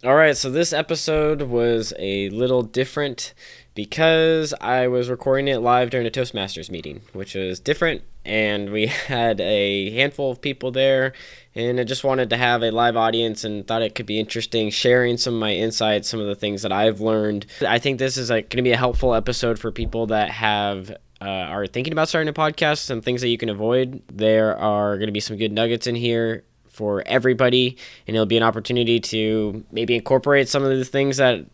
All right, so this episode was a little different because I was recording it live during a Toastmasters meeting, which was different, and we had a handful of people there, and I just wanted to have a live audience and thought it could be interesting sharing some of my insights, some of the things that I've learned. I think this is going to be a helpful episode for people that are thinking about starting a podcast, some things that you can avoid. There are going to be some good nuggets in here for everybody, and it'll be an opportunity to maybe incorporate some of the things that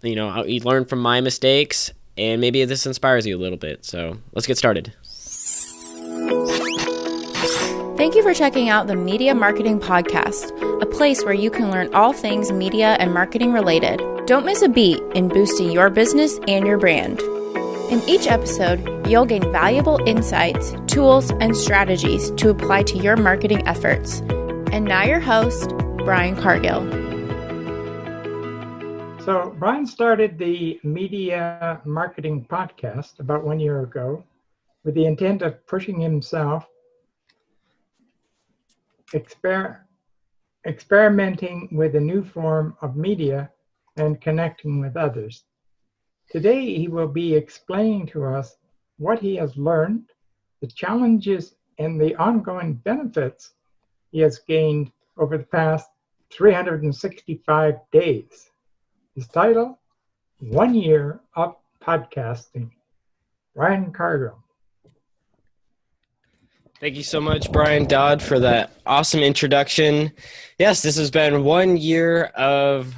you learn from my mistakes, and maybe this inspires you a little bit. So let's get started. Thank you for checking out the Media Marketing Podcast, a place where you can learn all things media and marketing related. Don't miss a beat in boosting your business and your brand. In each episode, you'll gain valuable insights, tools, and strategies to apply to your marketing efforts. And now your host, Brian Cargill. So Brian started the Media Marketing Podcast about 1 year ago with the intent of pushing himself, experimenting with a new form of media and connecting with others. Today, he will be explaining to us what he has learned, the challenges, and the ongoing benefits he has gained over the past 365 days. His title, 1 Year of Podcasting. Brian Cargill. Thank you so much, Brian Dodd, for that awesome introduction. Yes, this has been 1 year of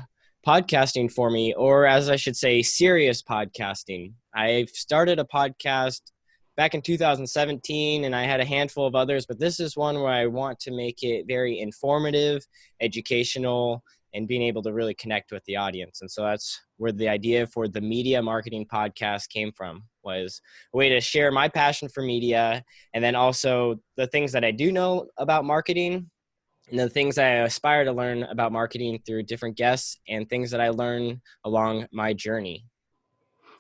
podcasting for me, or as I should say, serious podcasting. I started a podcast back in 2017, and I had a handful of others, but this is one where I want to make it very informative, educational, and being able to really connect with the audience. And so that's where the idea for the Media Marketing Podcast came from, was a way to share my passion for media, and then also the things that I do know about marketing, and the things I aspire to learn about marketing through different guests and things that I learn along my journey.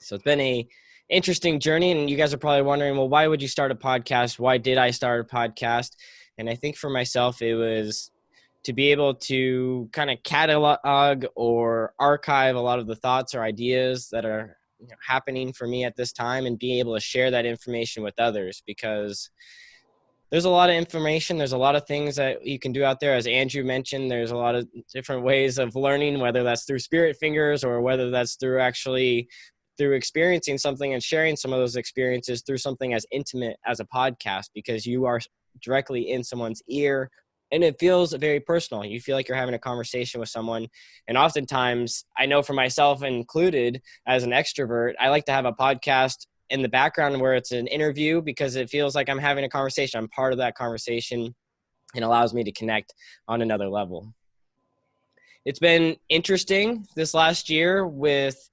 So it's been a interesting journey, and you guys are probably wondering, well, why would you start a podcast? Why did I start a podcast? And I think for myself, it was to be able to kind of catalog or archive a lot of the thoughts or ideas that are happening for me at this time, and be able to share that information with others, because there's a lot of information. There's a lot of things that you can do out there. As Andrew mentioned, there's a lot of different ways of learning, whether that's through spirit fingers or whether that's through experiencing something and sharing some of those experiences through something as intimate as a podcast, because you are directly in someone's ear and it feels very personal. You feel like you're having a conversation with someone. And oftentimes, I know for myself included, as an extrovert, I like to have a podcast in the background where it's an interview, because it feels like I'm having a conversation. I'm part of that conversation, and allows me to connect on another level. It's been interesting this last year with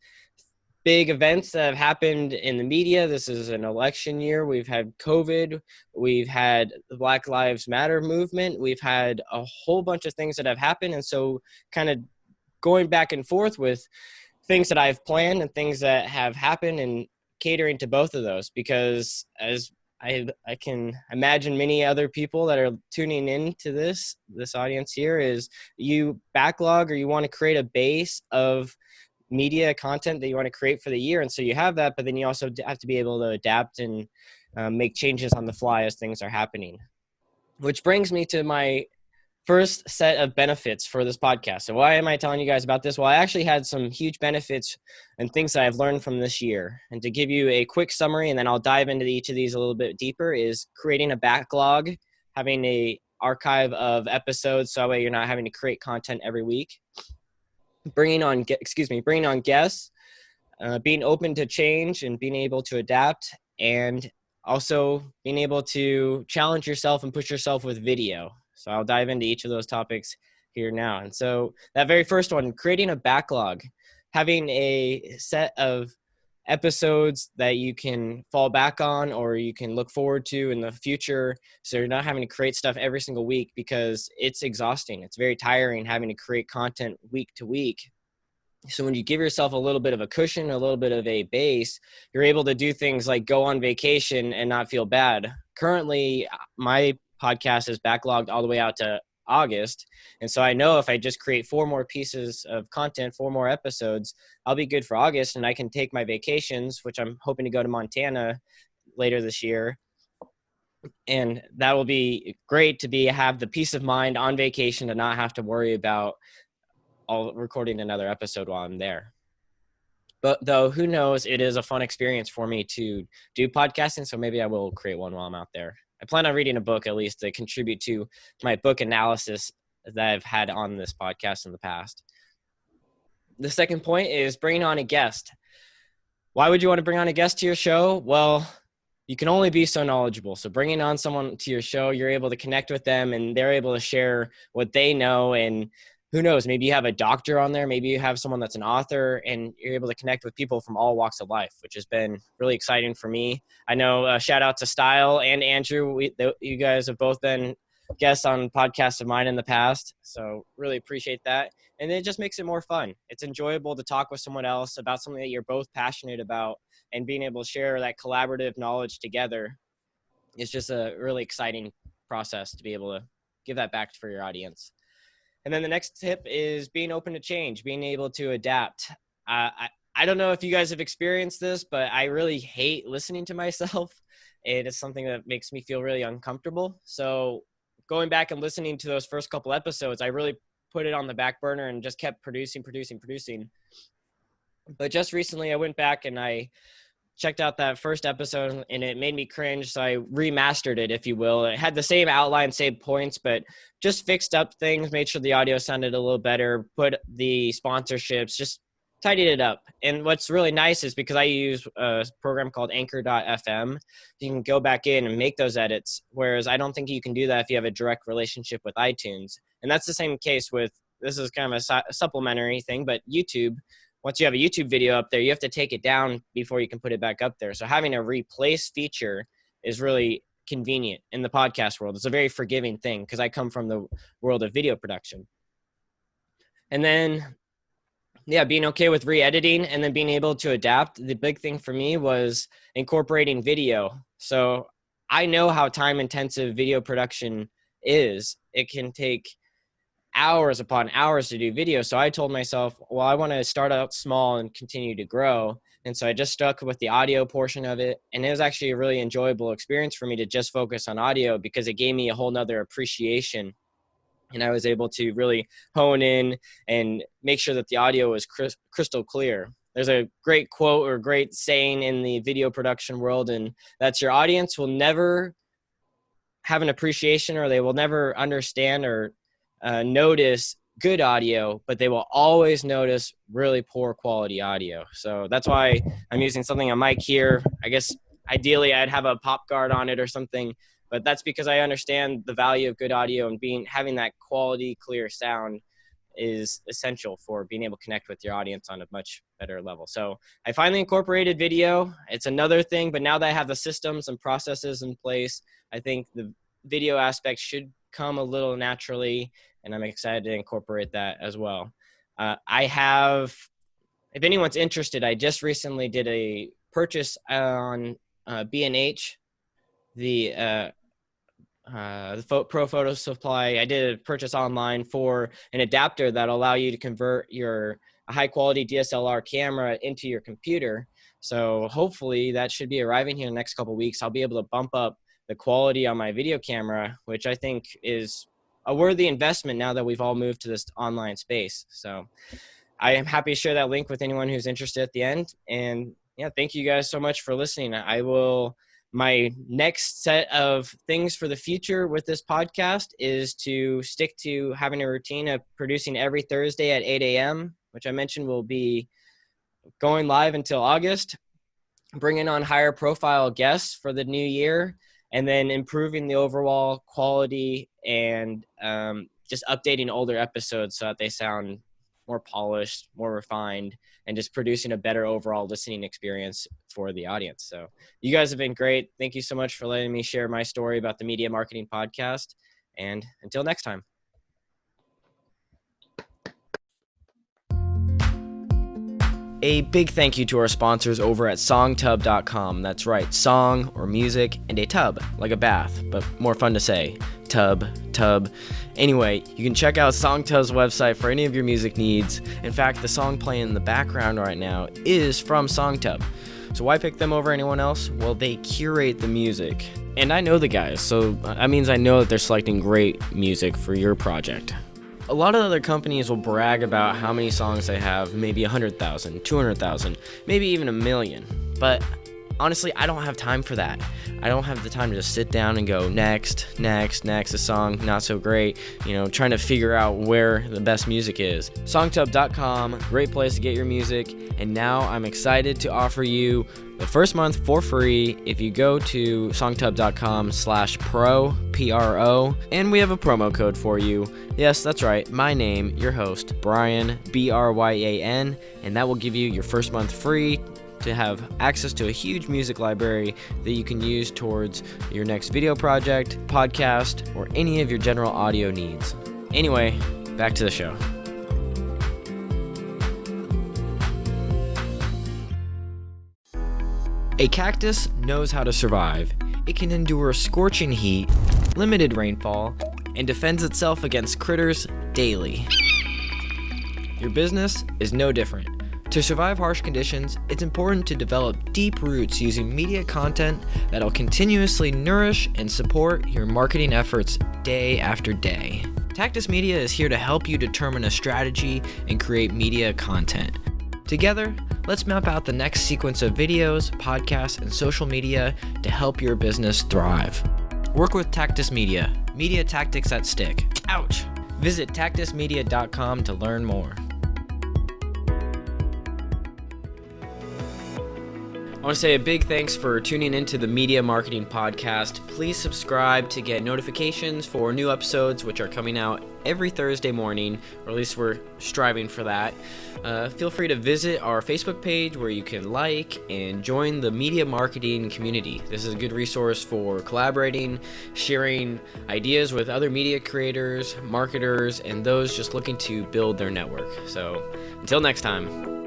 big events that have happened in the media. This is an election year. We've had COVID. We've had the Black Lives Matter movement. We've had a whole bunch of things that have happened. And so kind of going back and forth with things that I've planned and things that have happened, and catering to both of those, because as I can imagine many other people that are tuning into this audience here, is you backlog, or you want to create a base of media content that you want to create for the year. And so you have that, but then you also have to be able to adapt and make changes on the fly as things are happening. Which brings me to my first set of benefits for this podcast. So why am I telling you guys about this? Well, I actually had some huge benefits and things that I've learned from this year. And to give you a quick summary, and then I'll dive into each of these a little bit deeper, is creating a backlog, having a archive of episodes, so that way you're not having to create content every week. Bringing on guests, being open to change and being able to adapt, and also being able to challenge yourself and push yourself with video. So I'll dive into each of those topics here now. And so that very first one, creating a backlog, having a set of episodes that you can fall back on or you can look forward to in the future, so you're not having to create stuff every single week, because it's exhausting. It's very tiring having to create content week to week. So when you give yourself a little bit of a cushion, a little bit of a base, you're able to do things like go on vacation and not feel bad. Currently, my podcast is backlogged all the way out to August. And so I know if I just create 4 more pieces of content, 4 more episodes, I'll be good for August, and I can take my vacations, which I'm hoping to go to Montana later this year. And that will be great to have the peace of mind on vacation to not have to worry about recording another episode while I'm there. But though, who knows, it is a fun experience for me to do podcasting, so maybe I will create one while I'm out there. I plan on reading a book at least to contribute to my book analysis that I've had on this podcast in the past. The second point is bringing on a guest. Why would you want to bring on a guest to your show? Well, you can only be so knowledgeable. So bringing on someone to your show, you're able to connect with them and they're able to share what they know. And who knows, maybe you have a doctor on there, maybe you have someone that's an author, and you're able to connect with people from all walks of life, which has been really exciting for me. I know, shout out to Style and Andrew. You guys have both been guests on podcasts of mine in the past, so really appreciate that. And it just makes it more fun. It's enjoyable to talk with someone else about something that you're both passionate about, and being able to share that collaborative knowledge together is just a really exciting process to be able to give that back for your audience. And then the next tip is being open to change, being able to adapt. I don't know if you guys have experienced this, but I really hate listening to myself. It is something that makes me feel really uncomfortable. So going back and listening to those first couple episodes, I really put it on the back burner and just kept producing. But just recently I went back and I checked out that first episode and it made me cringe. So I remastered it, if you will. It had the same outline, same points, but just fixed up things, made sure the audio sounded a little better, put the sponsorships, just tidied it up. And what's really nice is because I use a program called anchor.fm, you can go back in and make those edits. Whereas I don't think you can do that if you have a direct relationship with iTunes. And that's the same case with, this is kind of a supplementary thing, but YouTube. Once you have a YouTube video up there, you have to take it down before you can put it back up there. So having a replace feature is really convenient in the podcast world. It's a very forgiving thing because I come from the world of video production. And then, being okay with re-editing and then being able to adapt. The big thing for me was incorporating video. So I know how time-intensive video production is. It can take hours upon hours to do video. So I told myself, well, I want to start out small and continue to grow. And so I just stuck with the audio portion of it. And it was actually a really enjoyable experience for me to just focus on audio because it gave me a whole nother appreciation. And I was able to really hone in and make sure that the audio was crystal clear. There's a great quote or great saying in the video production world, and that's your audience will never have an appreciation, or they will never understand or notice good audio, but they will always notice really poor quality audio. So that's why I'm using something on mic here. I guess ideally I'd have a pop guard on it or something, but that's because I understand the value of good audio, and having that quality, clear sound is essential for being able to connect with your audience on a much better level. So I finally incorporated video. It's another thing, but now that I have the systems and processes in place, I think the video aspect should come a little naturally, and I'm excited to incorporate that as well. I have, if anyone's interested, I just recently did a purchase on B&H, the Pro Photo Supply. I did a purchase online for an adapter that'll allow you to convert your high quality DSLR camera into your computer. So hopefully that should be arriving here in the next couple of weeks. I'll be able to bump up the quality on my video camera, which I think is a worthy investment now that we've all moved to this online space. So I am happy to share that link with anyone who's interested at the end. And thank you guys so much for listening. My next set of things for the future with this podcast is to stick to having a routine of producing every Thursday at 8 a.m., which I mentioned will be going live until August, bringing on higher profile guests for the new year, and then improving the overall quality and just updating older episodes so that they sound more polished, more refined, and just producing a better overall listening experience for the audience. So you guys have been great. Thank you so much for letting me share my story about the Media Marketing Podcast. And until next time. A big thank you to our sponsors over at songtub.com. That's right, song or music and a tub, like a bath, but more fun to say. Tub. Anyway, you can check out Songtub's website for any of your music needs. In fact, the song playing in the background right now is from Songtub. So why pick them over anyone else? Well, they curate the music. And I know the guys, so that means I know that they're selecting great music for your project. A lot of other companies will brag about how many songs they have, maybe 100,000, 200,000, maybe even 1 million. But honestly, I don't have time for that. I don't have the time to just sit down and go next, a song not so great, trying to figure out where the best music is. Songtub.com, great place to get your music, and now I'm excited to offer you the first month for free if you go to songtub.com/pro, P-R-O, and we have a promo code for you. Yes, that's right, my name, your host, Brian, B-R-Y-A-N, and that will give you your first month free to have access to a huge music library that you can use towards your next video project, podcast, or any of your general audio needs. Anyway, back to the show. A cactus knows how to survive. It can endure scorching heat, limited rainfall, and defends itself against critters daily. Your business is no different. To survive harsh conditions, it's important to develop deep roots using media content that'll continuously nourish and support your marketing efforts day after day. Tactus Media is here to help you determine a strategy and create media content. Together, let's map out the next sequence of videos, podcasts, and social media to help your business thrive. Work with Tactus Media, media tactics that stick. Ouch! Visit tactusmedia.com to learn more. I want to say a big thanks for tuning into the Media Marketing Podcast. Please subscribe to get notifications for new episodes, which are coming out every Thursday morning, or at least we're striving for that. Feel free to visit our Facebook page where you can like and join the media marketing community. This is a good resource for collaborating, sharing ideas with other media creators, marketers, and those just looking to build their network. So until next time.